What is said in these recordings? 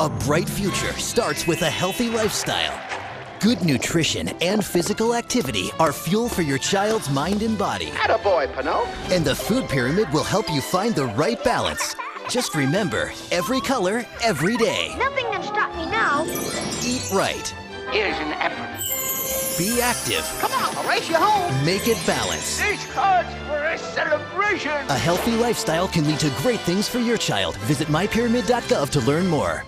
A bright future starts with a healthy lifestyle. Good nutrition and physical activity are fuel for your child's mind and body. Attaboy, Pinot. And the food pyramid will help you find the right balance. Just remember, every color, every day. Nothing can stop me now. Eat right. Here's an apple. Be active. Come on, I'll race you home. Make it balanced. This calls for a celebration. A healthy lifestyle can lead to great things for your child. Visit mypyramid.gov to learn more.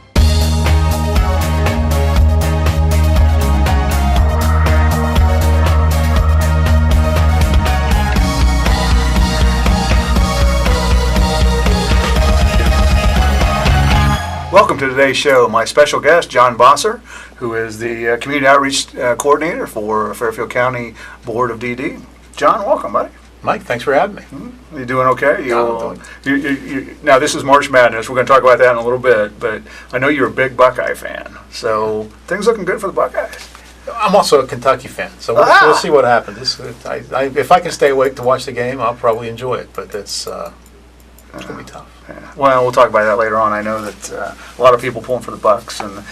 Welcome to today's show. My special guest, John Bosser, who is the Community Outreach Coordinator for Fairfield County Board of DD. John, welcome, buddy. Mike, thanks for having me. Mm-hmm. You doing okay? I'm Now, this is March Madness. We're going to talk about that in a little bit, but I know you're a big Buckeye fan, so things looking good for the Buckeyes. I'm also a Kentucky fan, so we'll see what happens. If I can stay awake to watch the game, I'll probably enjoy it, but it's going to be tough. Yeah. Well, we'll talk about that later on. I know that a lot of people pulling for the Bucks, and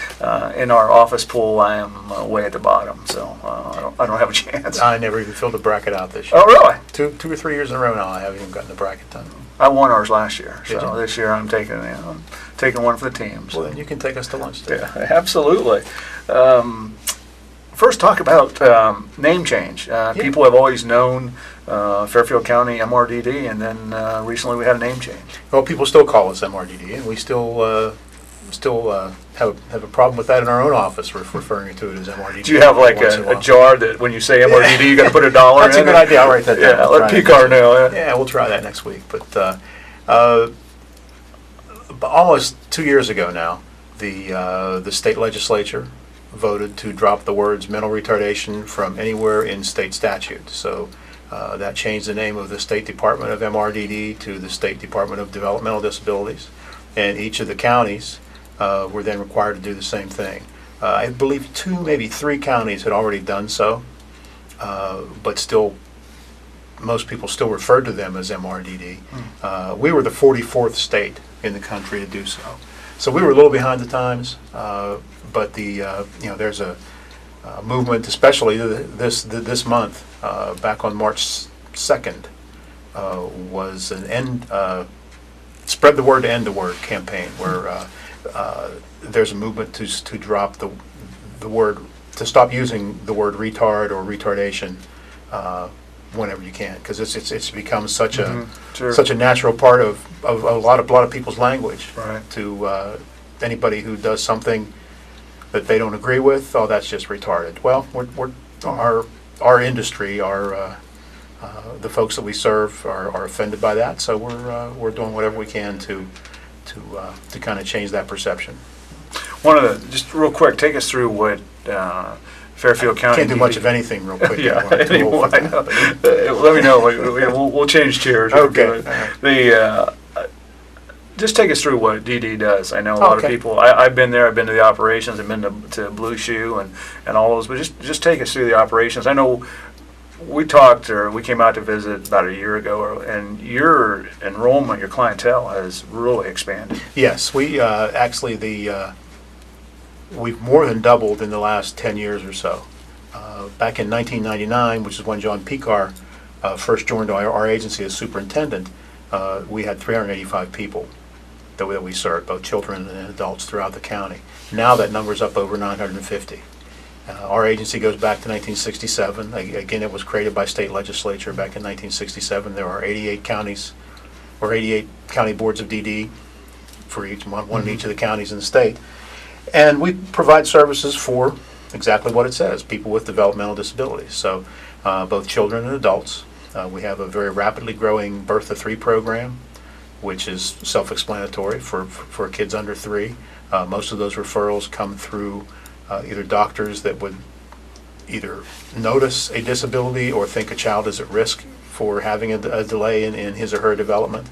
in our office pool, I am way at the bottom, so I don't have a chance. I never even filled the bracket out this year. Oh, really? Two or 3 years in a row now, I haven't even gotten the bracket done. I won ours last year, Did so you? this year I'm taking one for the team. So. Well, then you can take us to lunch today. Yeah, absolutely. First, talk about name change. People have always known Fairfield County MRDD, and then recently we had a name change. Well, people still call us MRDD, and we still have a problem with that in our own office. We're referring to it as MRDD. Do you have like a jar that when you say MRDD, you got to put $1 in? That's a good idea. I'll write that down. Yeah, let PCAR know. Yeah, we'll try that next week. But almost 2 years ago now, the state legislature voted to drop the words mental retardation from anywhere in state statute. So that changed the name of the State Department of MRDD to the State Department of Developmental Disabilities. And each of the counties were then required to do the same thing. I believe 2, maybe 3 counties had already done so, but still, most people still referred to them as MRDD. We were the 44th state in the country to do so. So we were a little behind the times, but there's a movement, especially this month, back on March 2nd, was an spread the word to end the word campaign, where there's a movement to drop the word, to stop using the word retard or retardation whenever you can, because it's become such a natural part of a lot of people's language. Right. To anybody who does something that they don't agree with, oh, that's just retarded. Well, our industry, the folks that we serve are offended by that, so we're doing whatever we can to kind of change that perception. Just real quick, take us through what Fairfield County. Can't do much of anything real quick. Yeah, anymore, I know. Let me know. We'll change chairs. Okay. Just take us through what DD does. I know a lot of people. I've been there. I've been to the operations. I've been to Blue Shoe and all those. But just take us through the operations. I know we came out to visit about a year ago, and your enrollment, your clientele has really expanded. Yes, we actually we've more than doubled in the last 10 years or so. Back in 1999, which is when John PCAR first joined our agency as superintendent, we had 385 people that we served, both children and adults throughout the county. Now that number's up over 950. Our agency goes back to 1967. Again, it was created by state legislature back in 1967. There are 88 counties, or 88 county boards of DD for each one in each of the counties in the state. And we provide services for exactly what it says, people with developmental disabilities. So both children and adults. We have a very rapidly growing Birth to 3 program, which is self-explanatory for kids under 3. Most of those referrals come through either doctors that would either notice a disability or think a child is at risk for having a delay in his or her development.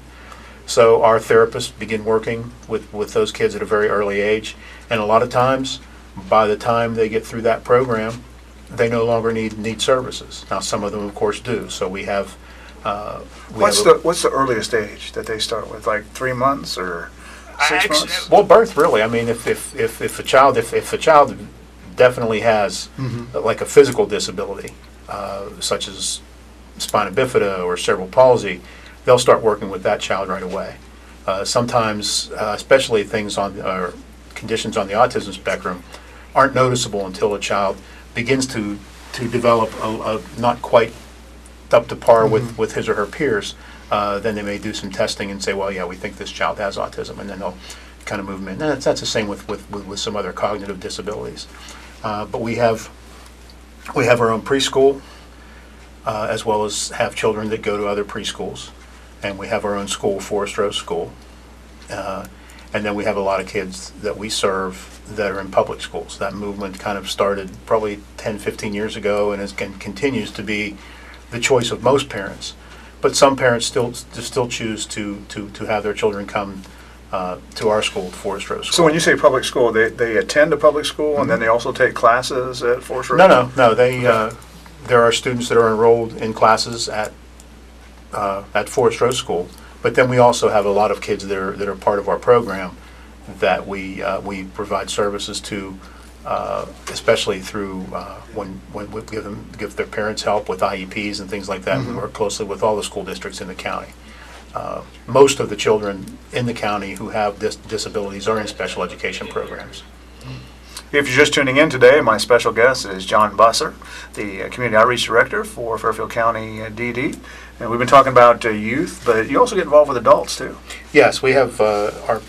So our therapists begin working with those kids at a very early age, and a lot of times, by the time they get through that program, they no longer need services. Now, some of them, of course, do. So we have. What's the earliest age that they start with? Like 3 months, or 6 months? Well, birth really. I mean, if a child definitely has like a physical disability, such as spina bifida or cerebral palsy, they'll start working with that child right away. Sometimes, especially things or conditions on the autism spectrum, aren't noticeable until a child begins to develop a not quite up to par with his or her peers. Then they may do some testing and say, well, yeah, we think this child has autism, and then they'll kind of move them in. And that's the same with some other cognitive disabilities. But we have our own preschool, as well as have children that go to other preschools. And we have our own school, Forest Rose School. And then we have a lot of kids that we serve that are in public schools. That movement kind of started probably 10, 15 years ago, and continues to be the choice of most parents. But some parents still choose to have their children come to our school, Forest Rose School. So when you say public school, they attend a public school and then they also take classes at Forest Rose? No. There are students that are enrolled in classes at Forest Rose School, but then we also have a lot of kids that are part of our program that we provide services to, especially through when we give their parents help with IEPs and things like that. We work closely with all the school districts in the county. Most of the children in the county who have disabilities are in special education programs. If you're just tuning in today, my special guest is John Busser, the Community Outreach Director for Fairfield County DD. And we've been talking about youth, but you also get involved with adults too. Yes, we have our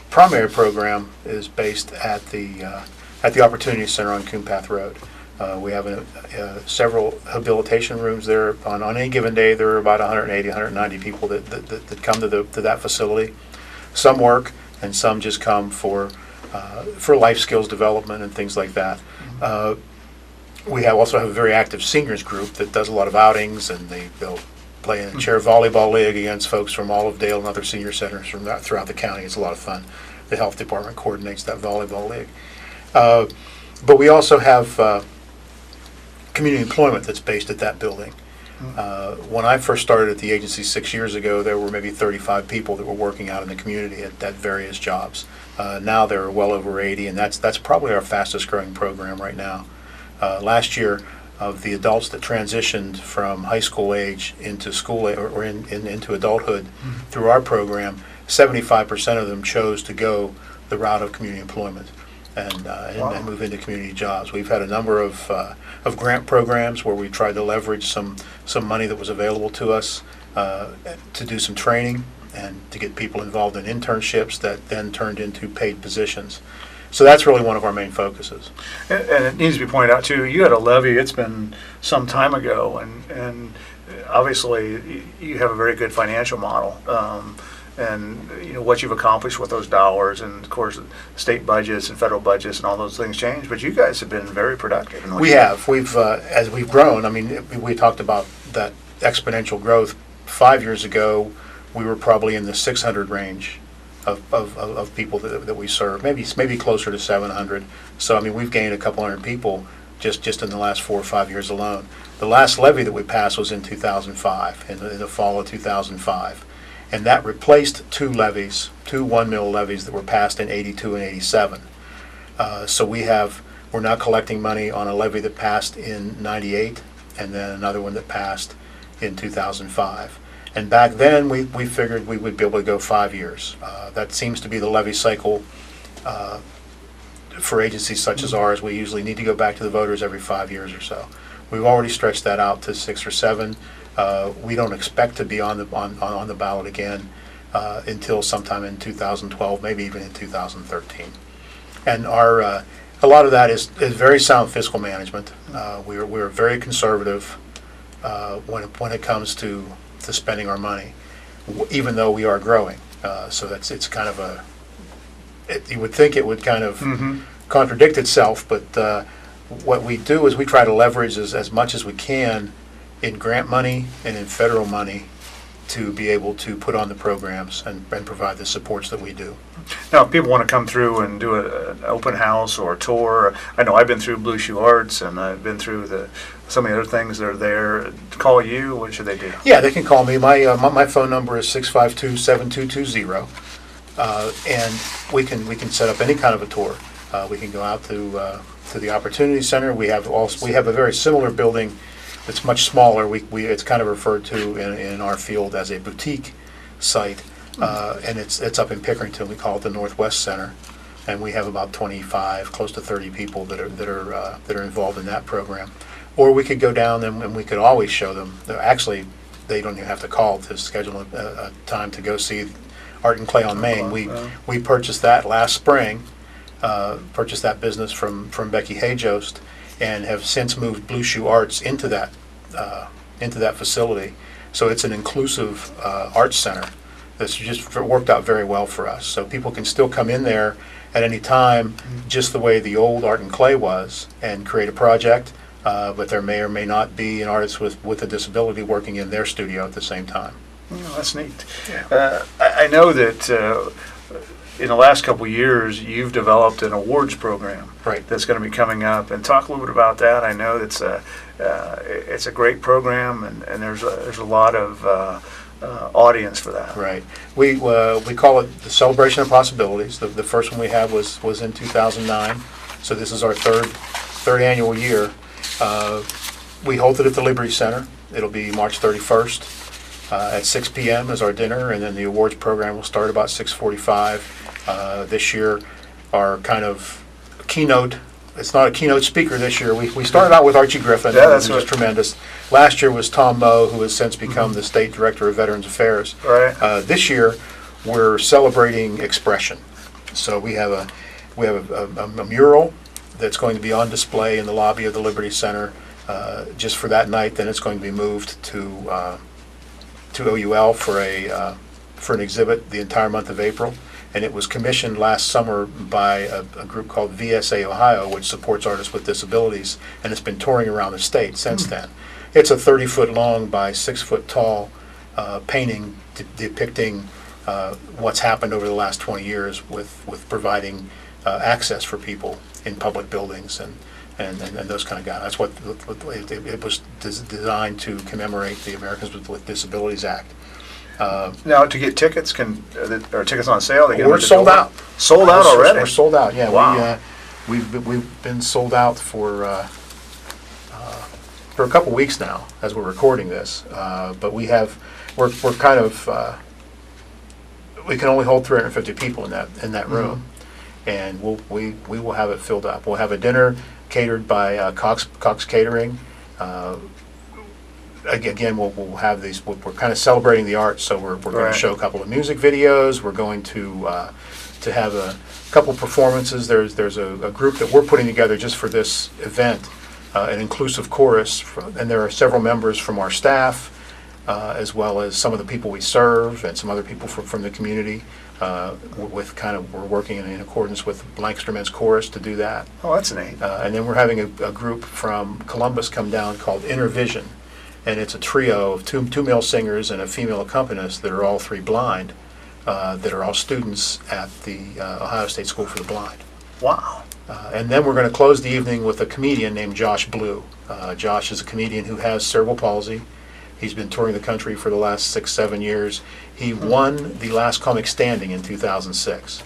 primary program is based at the Opportunity Center on Coon Path Road. We have several habilitation rooms there. On any given day, there are about 180, 190 people that come to that facility. Some work, and some just come for life skills development and things like that. We also have a very active seniors group that does a lot of outings, and they'll play in a chair volleyball league against folks from Olive Dale and other senior centers throughout the county. It's a lot of fun. The health department coordinates that volleyball league. But we also have community employment that's based at that building. When I first started at the agency 6 years ago, there were maybe 35 people that were working out in the community at various jobs. Now there are well over 80, and that's probably our fastest growing program right now. Last year, of the adults that transitioned from high school age into school or into adulthood through our program, 75% of them chose to go the route of community employment and move into community jobs. We've had a number of grant programs where we tried to leverage some money that was available to us to do some training and to get people involved in internships that then turned into paid positions. So that's really one of our main focuses. And it needs to be pointed out too, you had a levy, it's been some time ago, and obviously you have a very good financial model. And you know what you've accomplished with those dollars, and of course state budgets and federal budgets and all those things change, but you guys have been very productive. We have. As we've grown, I mean, we talked about that exponential growth. 5 years ago, we were probably in the 600 range of people that we serve, maybe closer to 700. So I mean, we've gained a couple hundred people just in the last 4 or 5 years alone. The last levy that we passed was in 2005, in the fall of 2005. And that replaced two 1 mil levies that were passed in 82 and 87. So we're now collecting money on a levy that passed in 98, and then another one that passed in 2005. And back then, we figured we would be able to go 5 years. That seems to be the levy cycle for agencies such as ours. We usually need to go back to the voters every 5 years or so. We've already stretched that out to 6 or 7. We don't expect to be on the ballot again until sometime in 2012, maybe even in 2013. And a lot of that is very sound fiscal management. We're very conservative when it comes to spending our money, even though we are growing. So it's kind of you would think it would kind of contradict itself, but what we do is we try to leverage as much as we can in grant money and in federal money to be able to put on the programs and provide the supports that we do. Now, if people want to come through and do an open house or a tour, I know I've been through Blue Shoe Arts and I've been through some of the other things that are there. Call you, what should they do? Yeah, they can call me. My phone number is 652-7220. And we can set up any kind of a tour. We can go out to the Opportunity Center. We have a very similar building that's much smaller. It's kind of referred to in our field as a boutique site, and it's up in Pickerington. We call it the Northwest Center, and we have about 25, close to 30 people that are involved in that program. Or we could go down and we could always show them. Actually, they don't even have to call to schedule a time to go see Art and Clay on Main. We purchased that last spring. Purchased that business from Becky Hajost, and have since moved Blue Shoe Arts into that facility. So it's an inclusive arts center that's just worked out very well for us. So people can still come in there at any time, just the way the old Art and Clay was, and create a project. But there may or may not be an artist with a disability working in their studio at the same time. Oh, that's neat. I know that in the last couple of years, you've developed an awards program that's going to be coming up. And talk a little bit about that. I know it's a great program, and there's a lot of audience for that. Right. We call it the Celebration of Possibilities. The first one we had was in 2009. So this is our third annual year. We hold it at the Liberty Center. It'll be March 31st. At 6 p.m. is our dinner, and then the awards program will start about 6:45. This year, our kind of keynote, it's not a keynote speaker this year. We started out with Archie Griffin, which was tremendous. Last year was Tom Moe, who has since become the State Director of Veterans Affairs. Right. This year, we're celebrating expression. So we have a mural that's going to be on display in the lobby of the Liberty Center just for that night. Then it's going to be moved to OUL for an exhibit the entire month of April. And it was commissioned last summer by a group called VSA Ohio, which supports artists with disabilities, and it's been touring around the state since then. It's a 30-foot long by 6-foot tall painting depicting what's happened over the last 20 years with providing access for people in public buildings and those kind of guys. That's what it was designed to commemorate the Americans with Disabilities Act. Now, to get tickets, are tickets on sale? We're sold out. Sold out already? We're sold out. Yeah. Wow. We've been sold out for a couple weeks now as we're recording this. But we're kind of we can only hold 350 people in that room, and we will have it filled up. We'll have a dinner catered by Cox Catering. Again, we'll have these. We're kind of celebrating the arts, so we're going to show a couple of music videos. We're going to have a couple performances. There's a group that we're putting together just for this event, an inclusive chorus, and there are several members from our staff, as well as some of the people we serve and some other people from the community. We're working in accordance with Lancaster Men's Chorus to do that. Oh, that's neat. And then we're having a group from Columbus come down called Inner Vision. And it's a trio of two male singers and a female accompanist that are all three blind, that are all students at the Ohio State School for the Blind. Wow. And then we're going to close the evening with a comedian named Josh Blue. Josh is a comedian who has cerebral palsy. He's been touring the country for the last 6-7 years. He won the Last Comic Standing in 2006,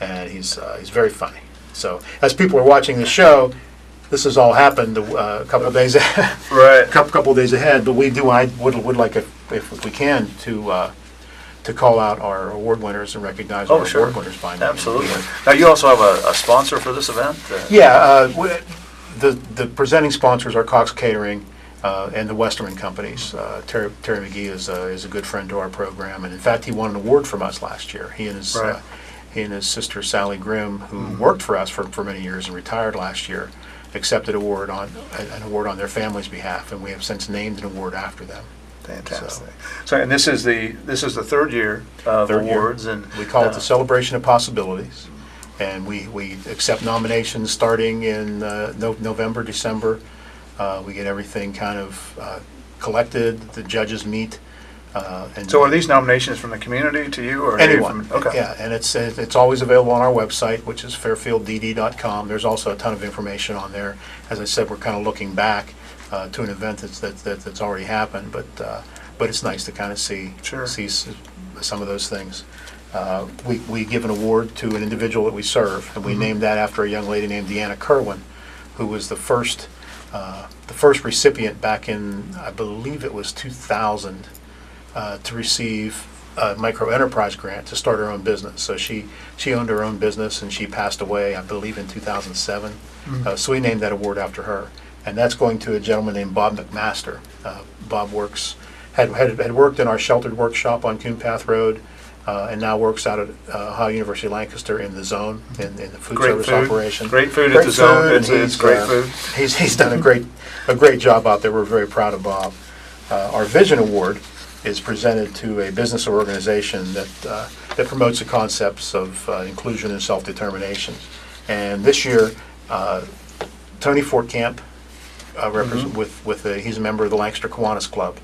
and he's very funny. So as people are watching the show, this has all happened a couple of days ahead. Right. couple of days ahead, but I would like, if we can, to call out our award winners and recognize our award winners by name. Absolutely. Now, you also have a sponsor for this event? Yeah. The presenting sponsors are Cox Catering and the Westerman Companies. Terry McGee is a good friend to our program, and in fact, he won an award from us last year. He and his sister Sally Grimm, who worked for us for many years and retired last year, accepted an award on their family's behalf, and we have since named an award after them. Fantastic. So, and this is the third year of awards, and we call it the Celebration of Possibilities, and we accept nominations starting in November, December. We get everything kind of collected. The judges meet. So are these nominations from the community to you, or anyone? Okay. Yeah, and it's always available on our website, which is fairfielddd.com. There's also a ton of information on there. As I said, we're kind of looking back to an event that's already happened, but it's nice to kind of see some of those things. we give an award to an individual that we serve, and we named that after a young lady named Deanna Kerwin, who was the first recipient back in, I believe it was 2000, to receive a micro enterprise grant to start her own business. So she owned her own business, and she passed away, I believe, in 2007. So we named that award after her, and that's going to a gentleman named Bob McMaster. Bob had worked in our sheltered workshop on Coon Path Road, and now works out at Ohio University Lancaster in the zone, in the food service operation. Great food at the zone. It's great food. He's done a great job out there. We're very proud of Bob. Our Vision Award is presented to a business or organization that promotes the concepts of inclusion and self-determination. And this year, Tony Fortcamp, he's a member of the Lancaster Kiwanis Club,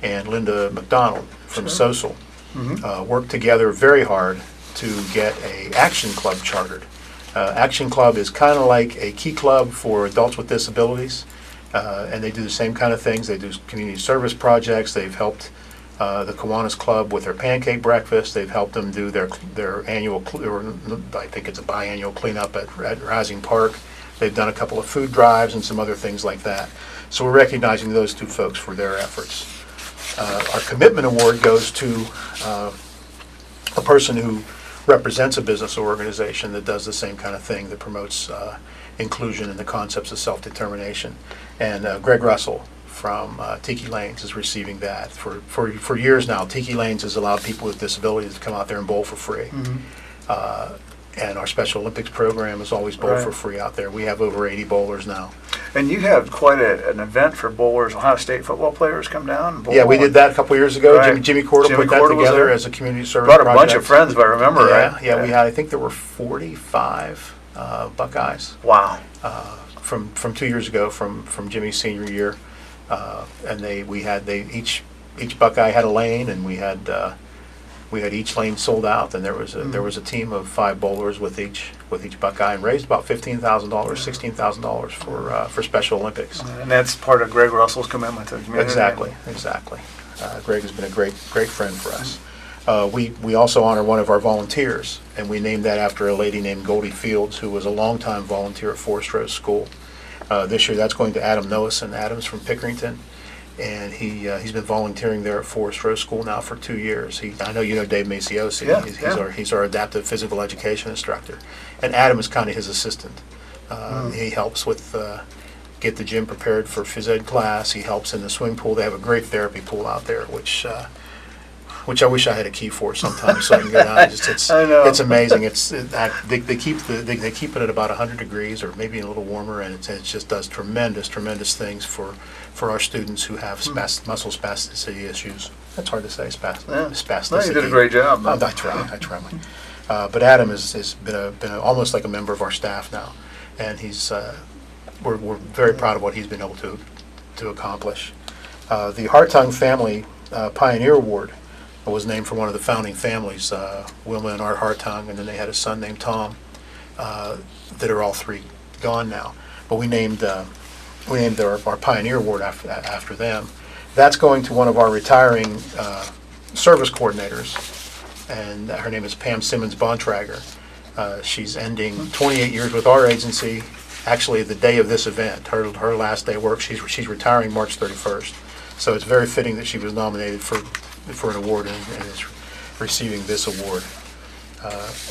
and Linda McDonald from Social. Worked together very hard to get a Action Club chartered. Action Club is kind of like a key club for adults with disabilities, and they do the same kind of things. They do community service projects. They've helped the Kiwanis Club with their pancake breakfast. They've helped them do their annual, or I think it's a biannual cleanup at Rising Park. They've done a couple of food drives and some other things like that. So we're recognizing those two folks for their efforts. Our Commitment Award goes to a person who represents a business or organization that does the same kind of thing, that promotes inclusion and the concepts of self-determination. And Greg Russell from Tiki Lanes is receiving that. For years now, Tiki Lanes has allowed people with disabilities to come out there and bowl for free. And our Special Olympics program is always bowl for free out there. We have over 80 bowlers now. And you have quite an event for bowlers. Ohio State football players come down and bowl. Yeah, we did that a couple years ago. Right. Jimmy Cordell put that together as a community service Brought a project. bunch of friends, if I remember right. Yeah, we had, I think there were 45 Buckeyes. Wow. From 2 years ago, from Jimmy's senior year, and each Buckeye had a lane, and we had each lane sold out, and there was a team of 5 bowlers with each Buckeye, and raised about $15,000, $16,000 for Special Olympics. And that's part of Greg Russell's commitment to the community. Exactly. Greg has been a great friend for us. We also honor one of our volunteers, and we named that after a lady named Goldie Fields, who was a longtime volunteer at Forest Rose School. This year, that's going to Adam Noason. Adam's from Pickerington. And he's been volunteering there at Forest Rose School now for 2 years. I know you know Dave Maciosi. Yeah, he's our adaptive physical education instructor, and Adam is kind of his assistant. He helps with get the gym prepared for phys ed class. He helps in the swimming pool. They have a great therapy pool out there, which I wish I had a key for sometimes so I can go down. I know. It's amazing. They keep it at about 100 degrees or maybe a little warmer, and it just does tremendous things for our students who have muscle spasticity issues. That's hard to say, spasticity. No, you did a great job. I try. But Adam has been almost like a member of our staff now, and we're very proud of what he's been able to accomplish. The Hartung Family Pioneer Award was named for one of the founding families, Wilma and Art Hartung, and then they had a son named Tom, that are all 3 gone now. But we named our Pioneer Award after them. That's going to one of our retiring service coordinators, and her name is Pam Simmons Bontrager. She's ending 28 years with our agency, actually the day of this event, her last day of work. She's retiring March 31st. So it's very fitting that she was nominated for an award and is receiving this award.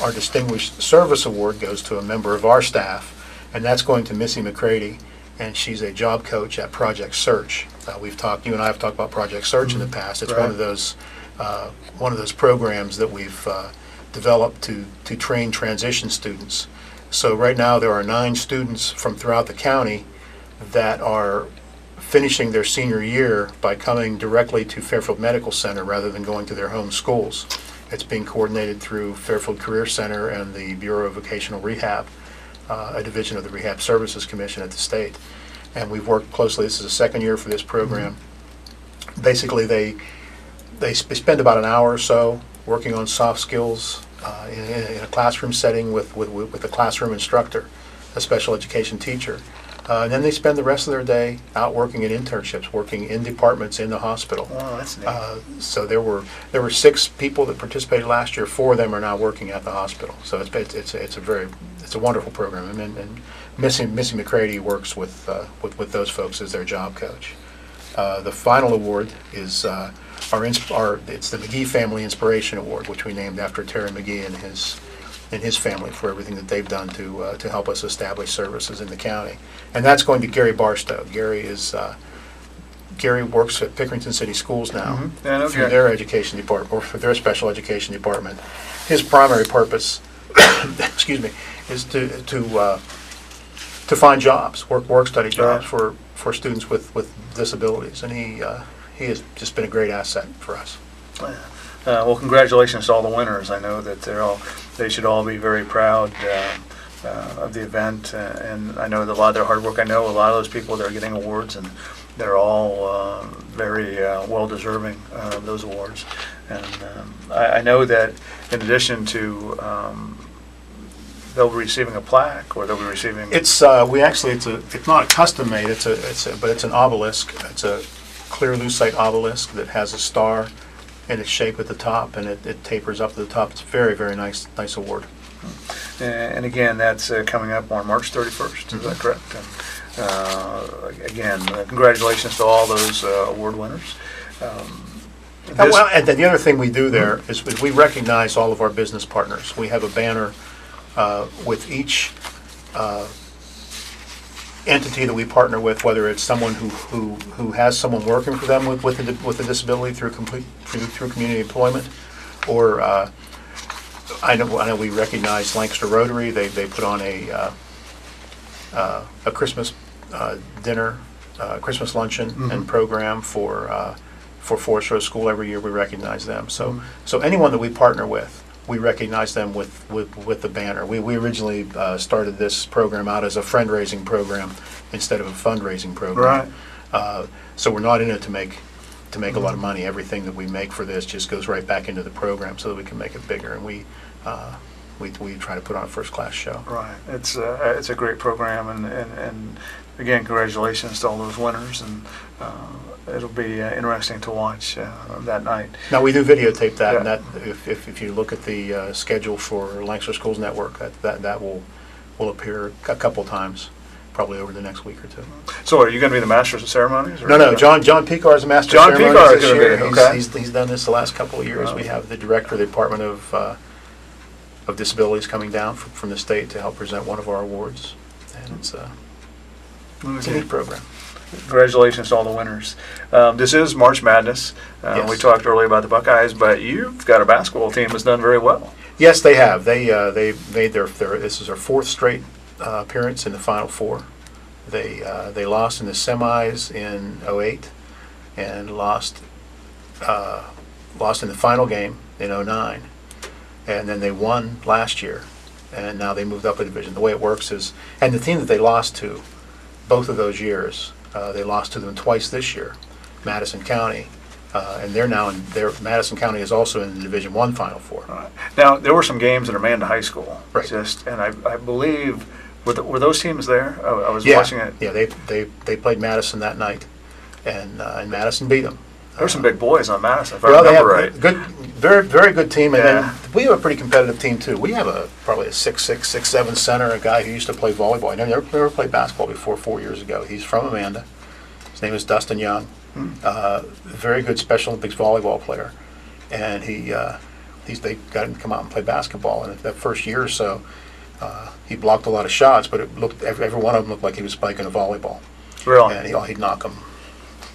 Our Distinguished Service Award goes to a member of our staff, and that's going to Missy McCready, and she's a job coach at Project Search. You and I have talked about Project Search in the past. It's one of those programs that we've developed to train transition students. So right now there are 9 students from throughout the county that are finishing their senior year by coming directly to Fairfield Medical Center rather than going to their home schools. It's being coordinated through Fairfield Career Center and the Bureau of Vocational Rehab, a division of the Rehab Services Commission at the state. And we've worked closely. This is the second year for this program. Basically, they spend about an hour or so working on soft skills in a classroom setting with a classroom instructor, a special education teacher, And then they spend the rest of their day out working in internships, working in departments in the hospital. Oh, that's neat. So there were 6 people that participated last year. 4 of them are now working at the hospital. So it's a wonderful program. And Missy McCready works with those folks as their job coach. The final award is it's the McGee Family Inspiration Award, which we named after Terry McGee and his family for everything that they've done to help us establish services in the county. And that's going to Gary Barstow. Gary works at Pickerington City Schools now through their education department, or for their special education department. His primary purpose, excuse me, is to find jobs, work study jobs for students with disabilities, and he has just been a great asset for us. Well, congratulations to all the winners. I know that they should all be very proud of the event, and I know that a lot of their hard work. I know a lot of those people that are getting awards, and they're all very well deserving of those awards. And I know that in addition to they'll be receiving a plaque, or they'll be receiving. It's not a custom made. But it's an obelisk. It's a clear lucite obelisk that has a star in its shape at the top, and it tapers up to the top. It's a very, very nice award. And again, that's coming up on March 31st. Is that correct? And again, congratulations to all those award winners. And the other thing we do there is we recognize all of our business partners. We have a banner with each entity that we partner with, whether it's someone who has someone working for them with a disability through community employment, or I know we recognize Lancaster Rotary. They put on a Christmas dinner, Christmas luncheon and program for Forest Road School every year. We recognize them. So anyone that we partner with, we recognize them with the banner. We originally started this program out as a fundraising program instead of a fundraising program. Right. So we're not in it to make a lot of money. Everything that we make for this just goes right back into the program so that we can make it bigger. And we try to put on a first-class show. Right. It's a great program, and again, congratulations to all those winners, and it'll be interesting to watch that night. Now, we do videotape that, and that if you look at the schedule for Lancaster Schools Network, that will appear a couple times, probably over the next week or two. So are you going to be the master of ceremonies? Or No. John Picar is the master of ceremonies Picar is this going year. to be, okay. He's done this the last couple of years. Oh. We have the director of the Department of Disabilities coming down from the state to help present one of our awards, and it's a neat program. Congratulations to all the winners. This is March Madness. Yes. We talked earlier about the Buckeyes, but you've got a basketball team that's done very well. Yes, they have. They made their this is their 4th straight appearance in the Final Four. They lost in the semis in 2008 and lost in the final game in 2009, and then they won last year, and now they moved up a division. The way it works is, and the team that they lost to both of those years, they lost to them twice this year, Madison County, and they're now Madison County is also in the Division I Final Four. Right. Now, there were some games at Amanda High School. Right. And I believe, were those teams there? I was watching it. Yeah, they played Madison that night, and Madison beat them. There were some big boys on Madison, if I Well, they remember have right. good, very, very good team, and Yeah. then we have a pretty competitive team too. We have probably a 6'6", 6'7" center, a guy who used to play volleyball. He never played basketball before 4 years ago. He's from Amanda. His name is Dustin Young. Very good Special Olympics volleyball player, and they got him to come out and play basketball. And that first year or so, he blocked a lot of shots, but it looked every one of them looked like he was spiking a volleyball. Really? And he'd knock them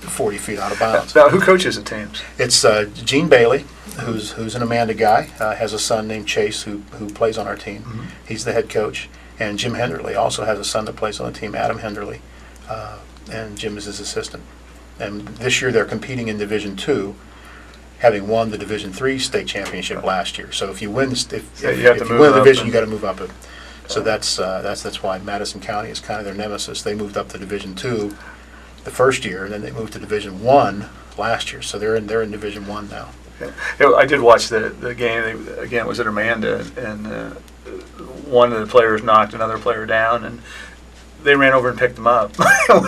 40 feet out of bounds. Now, who coaches the teams? It's Gene Bailey, who's an Amanda guy, has a son named Chase who plays on our team. He's the head coach. And Jim Henderly also has a son that plays on the team, Adam Henderly, and Jim is his assistant. And this year they're competing in Division II, having won the Division III state championship last year. So if you win, if you win the division, you got to move up. So that's why Madison County is kind of their nemesis. They moved up to Division II the first year, and then they moved to Division I last year. So they're in Division I now. Yeah. I did watch the game. Again, it was at Amanda, and one of the players knocked another player down, and they ran over and picked them up,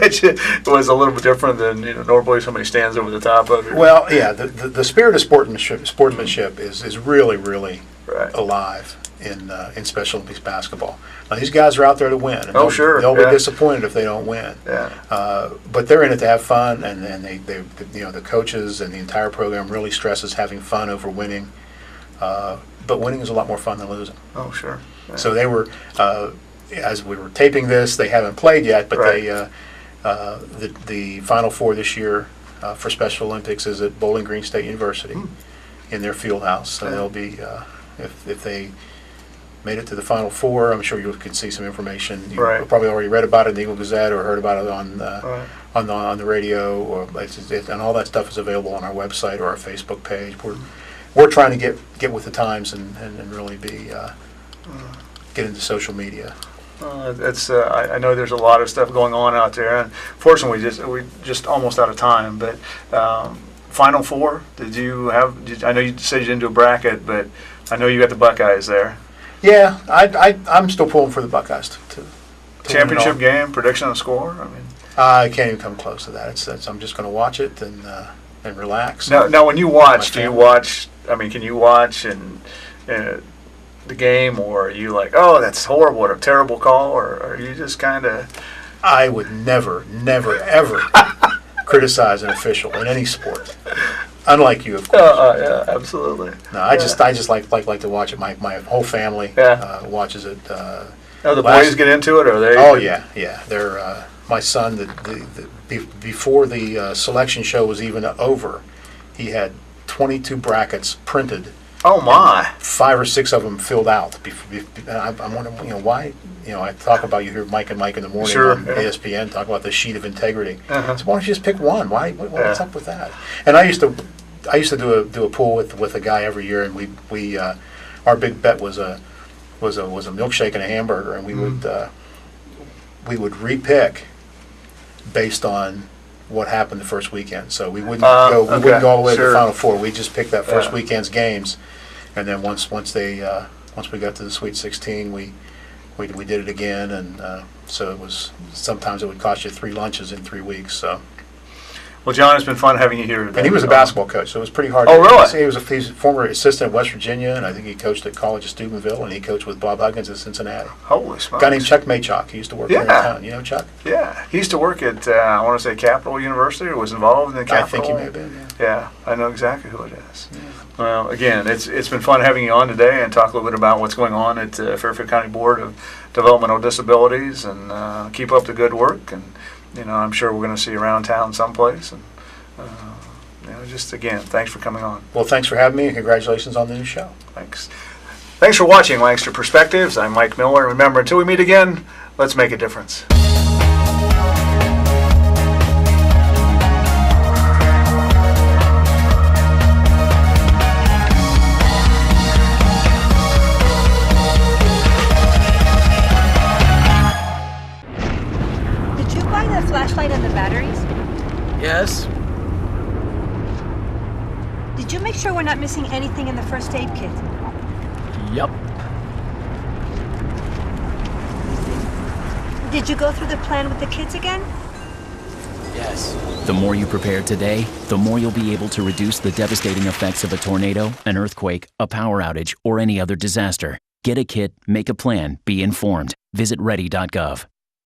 which was a little bit different than normally somebody stands over the top of you. Well, yeah, the spirit of sportsmanship is really Right. alive in Special Olympics basketball. Now these guys are out there to win. And Sure. They'll be disappointed if they don't win. Yeah. But they're in it to have fun, and they the coaches and the entire program really stresses having fun over winning. But winning is a lot more fun than losing. Oh, sure. Yeah. So they were, as we were taping this, they haven't played yet, but Right. the Final Four this year for Special Olympics is at Bowling Green State University in their field house. So they'll be, if they made it to the Final Four, I'm sure you can see some information. You Right. probably already read about it in the Eagle Gazette or heard about it on Right. on the radio, and all that stuff is available on our website or our Facebook page. We're trying to get with the times and really be get into social media. I know there's a lot of stuff going on out there, and fortunately we just almost out of time. But Final Four, I know you said you didn't do a bracket, but I know you got the Buckeyes there. Yeah, I'm still pulling for the Buckeyes to Championship game, prediction on the score. I mean, I can't even come close to that. I'm just going to watch it and relax. Now when you watch, do you watch? I mean, can you watch and the game, or are you like, oh, that's horrible, what a terrible call, or are you just kind of? I would never, ever criticize an official in any sport. Unlike you, of course. Yeah, absolutely. No, I just like to watch it. My whole family watches it. The boys get into it, or they? Oh yeah. They're my son. Before the selection show was even over, he had 22 brackets printed. Oh my! 5 or 6 of them filled out. I'm wondering, why? I talk about, you hear Mike and Mike in the morning on ESPN talk about the sheet of integrity. So why don't you just pick one? What's up with that? And I used to do a pool with a guy every year, and we our big bet was a milkshake and a hamburger, and we would repick based on what happened the first weekend. So we wouldn't go all the way to the Final Four. We just picked that first weekend's games, and then once we got to the Sweet 16, we did it again, and so it was, sometimes it would cost you 3 lunches in 3 weeks. So. Well, John, it's been fun having you here today. And he was a basketball coach, so it was pretty hard. Oh, really? He's a former assistant at West Virginia, and I think he coached at College of Steubenville, and he coached with Bob Huggins at Cincinnati. Holy smokes. A guy named Chuck Maychok. He used to work here in town. You know Chuck? Yeah. He used to work at, I want to say, Capital University, or was involved in the Capital. I think he may have been, Yeah, I know exactly who it is. Yeah. Well, again, it's been fun having you on today and talk a little bit about what's going on at Fairfield County Board of Developmental Disabilities, and keep up the good work. And, I'm sure we're going to see you around town someplace. And, just again, thanks for coming on. Well, thanks for having me, and congratulations on the new show. Thanks. Thanks for watching Lancaster Perspectives. I'm Mike Miller. Remember, until we meet again, let's make a difference. Did you buy the flashlight and the batteries? Yes. Did you make sure we're not missing anything in the first aid kit? Yup. Did you go through the plan with the kids again? Yes. The more you prepare today, the more you'll be able to reduce the devastating effects of a tornado, an earthquake, a power outage, or any other disaster. Get a kit, make a plan, be informed. Visit ready.gov.